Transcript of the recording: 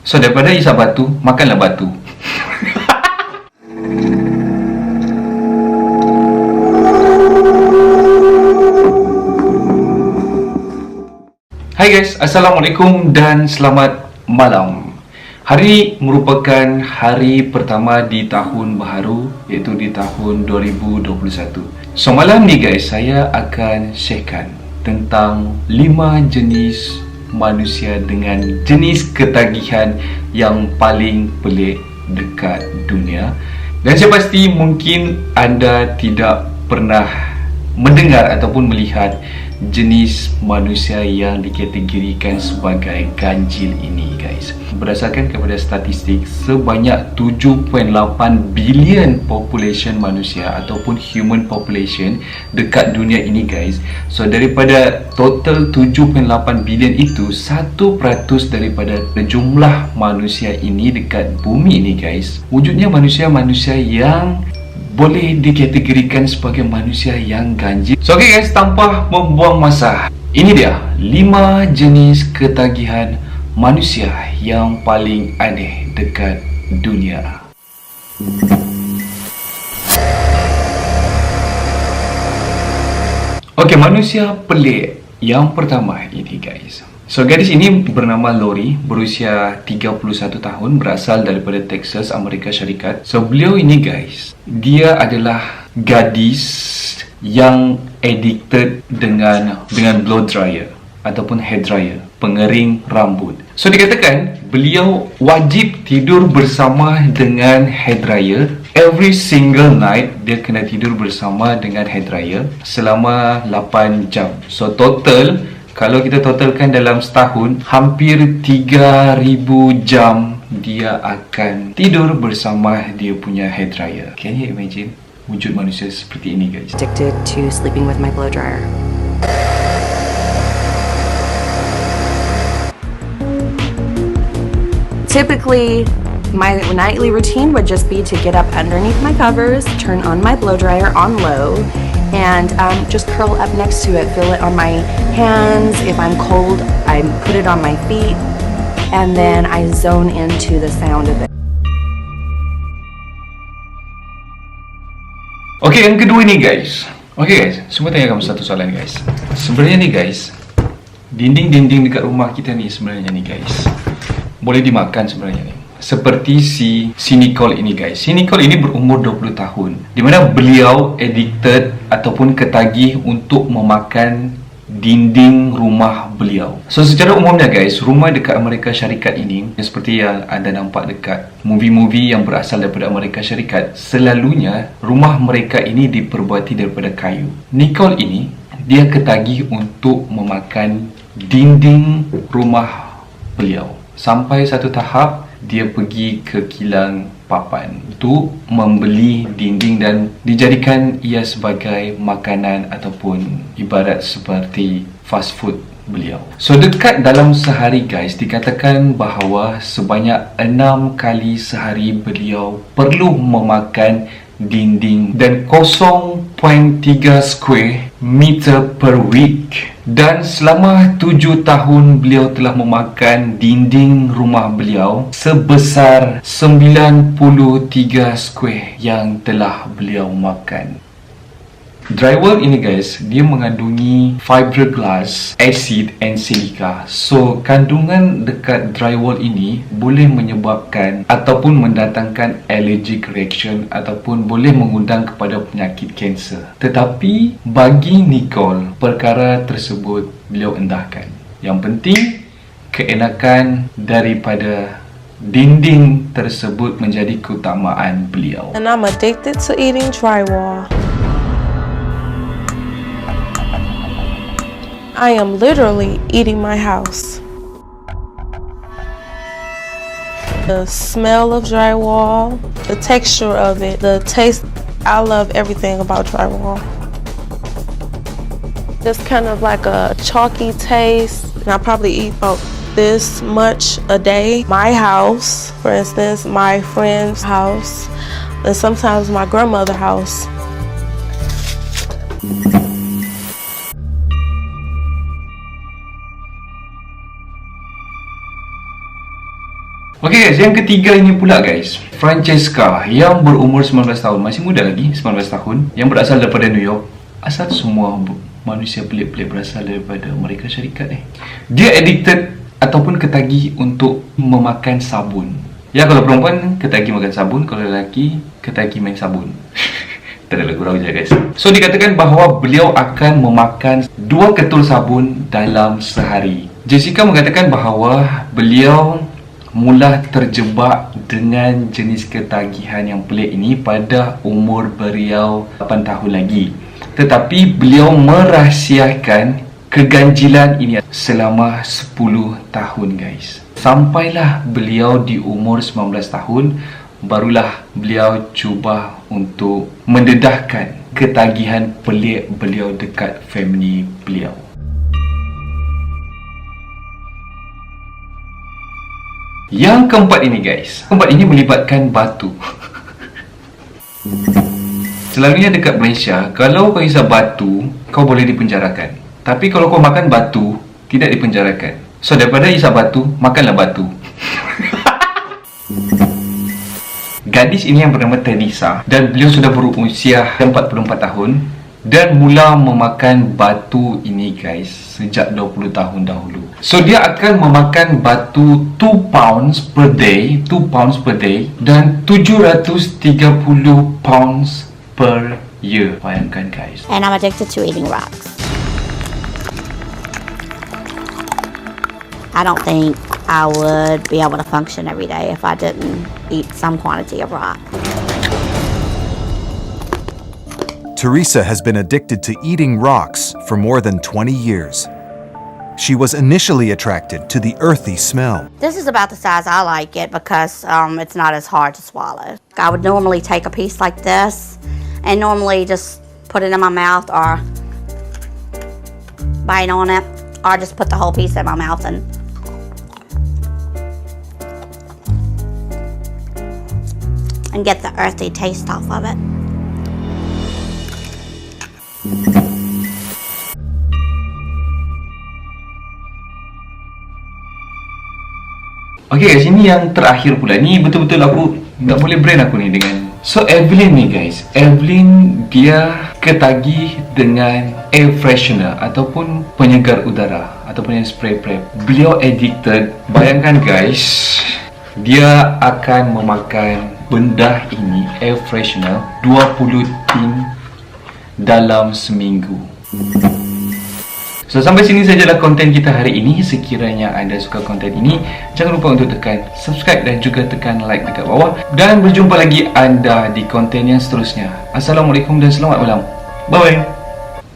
So daripada isap batu, makanlah batu. Hai guys, Assalamualaikum dan selamat malam. Hari ini merupakan hari pertama di tahun baharu, iaitu di tahun 2021. So malam ni guys, saya akan sharekan tentang 5 jenis manusia dengan jenis ketagihan yang paling pelik dekat dunia. Dan saya pasti mungkin anda tidak pernah mendengar ataupun melihat jenis manusia yang dikategorikan sebagai ganjil ini guys. Berdasarkan kepada statistik, sebanyak 7.8 bilion population manusia ataupun human population dekat dunia ini guys. So daripada total 7.8 bilion itu, 1% daripada jumlah manusia ini dekat bumi ini guys, wujudnya manusia-manusia yang boleh dikategorikan sebagai manusia yang ganjil. So okay guys, tanpa membuang masa, ini dia 5 jenis ketagihan manusia yang paling aneh dekat dunia. Okay, manusia pelik yang pertama ini guys. So gadis ini bernama Lori, berusia 31 tahun, berasal daripada Texas, Amerika Syarikat. So beliau ini guys, dia adalah gadis yang addicted dengan blow dryer ataupun hair dryer, pengering rambut. So dikatakan beliau wajib tidur bersama dengan hair dryer. Every single night dia kena tidur bersama dengan hair dryer selama 8 jam. So total, kalau kita totalkan dalam setahun, hampir 3,000 jam dia akan tidur bersama dia punya hair dryer. Can you imagine wujud manusia seperti ini guys? Addicted to sleeping with my blow dryer. Typically, my nightly routine would just be to get up underneath my covers, turn on my blow dryer on low, and just curl up next to it, feel it on my hands. If I'm cold, I put it on my feet, and then I zone into the sound of it. Okay, yang kedua ni guys. Okay guys, semua tanyakan satu soalan guys. Sebenarnya ni guys, dinding-dinding dekat rumah kita ni sebenarnya ni guys, boleh dimakan sebenarnya ni. Seperti si Nicole ini guys. Si Nicole ini berumur 20 tahun, di mana beliau addicted ataupun ketagih untuk memakan dinding rumah beliau. So secara umumnya guys, rumah dekat Amerika Syarikat ini, seperti yang anda nampak dekat movie-movie yang berasal daripada Amerika Syarikat, selalunya rumah mereka ini diperbuati daripada kayu. Nicole ini, dia ketagih untuk memakan dinding rumah beliau. Sampai satu tahap dia pergi ke kilang papan untuk membeli dinding dan dijadikan ia sebagai makanan ataupun ibarat seperti fast food beliau. So dekat dalam sehari guys, dikatakan bahawa sebanyak 6 kali sehari beliau perlu memakan dinding dan 0.3 square meter per week. Dan selama 7 tahun beliau telah memakan dinding rumah beliau sebesar 93 square yang telah beliau makan. Drywall ini guys, dia mengandungi fiberglass, acid and silica. So kandungan dekat drywall ini boleh menyebabkan ataupun mendatangkan allergic reaction ataupun boleh mengundang kepada penyakit kanser. Tetapi bagi Nicole, perkara tersebut beliau endahkan. Yang penting, keenakan daripada dinding tersebut menjadi keutamaan beliau. And I'm addicted to eating drywall. I am literally eating my house. The smell of drywall, the texture of it, the taste, I love everything about drywall. It's kind of like a chalky taste, and I probably eat about this much a day. My house, for instance, my friend's house, and sometimes my grandmother's house. Okay guys, yang ketiga ini pula guys, Francesca yang berumur 19 tahun, masih muda lagi, 19 tahun, yang berasal daripada New York. Asal semua manusia pelik-pelik berasal daripada Amerika Syarikat Dia addicted ataupun ketagih untuk memakan sabun. Ya, kalau perempuan ketagih makan sabun, kalau lelaki ketagih main sabun. Tak ada lagu raw je guys. So dikatakan bahawa beliau akan memakan 2 ketul sabun dalam sehari. Jessica mengatakan bahawa beliau mula terjebak dengan jenis ketagihan yang pelik ini pada umur beliau 8 tahun lagi. Tetapi beliau merahsiakan keganjilan ini selama 10 tahun guys. Sampailah beliau di umur 19 tahun, barulah beliau cuba untuk mendedahkan ketagihan pelik beliau dekat family beliau. Yang keempat ini guys, keempat ini melibatkan batu. Selalunya dekat Malaysia, kalau kau hisap batu, kau boleh dipenjarakan. Tapi kalau kau makan batu, tidak dipenjarakan. So daripada hisap batu, makanlah batu. Gadis ini yang bernama Tenisa, dan beliau sudah berusia 44 tahun dan mula memakan batu ini guys sejak 20 tahun dahulu. So dia akan memakan batu 2 pounds per day, 2 pounds per day, dan 730 pounds per year. Bayangkan guys. And I'm addicted to eating rocks. I don't think I would be able to function every day if I didn't eat some quantity of rock. Teresa has been addicted to eating rocks for more than 20 years. She was initially attracted to the earthy smell. This is about the size I like it because it's not as hard to swallow. I would normally take a piece like this and normally just put it in my mouth or bite on it, or just put the whole piece in my mouth and get the earthy taste off of it. Okay guys, ini yang terakhir pula. Ni betul-betul aku tak boleh brand aku ni dengan. So Evelyn ni guys, Evelyn dia ketagih dengan air freshener ataupun penyegar udara ataupun yang spray prep. Beliau addicted. Bayangkan guys, dia akan memakan benda ini, air freshener, 20 tin dalam seminggu. So sampai sini sajalah konten kita hari ini. Sekiranya anda suka konten ini, jangan lupa untuk tekan subscribe dan juga tekan like dekat bawah. Dan berjumpa lagi anda di konten yang seterusnya. Assalamualaikum dan selamat malam. Bye bye.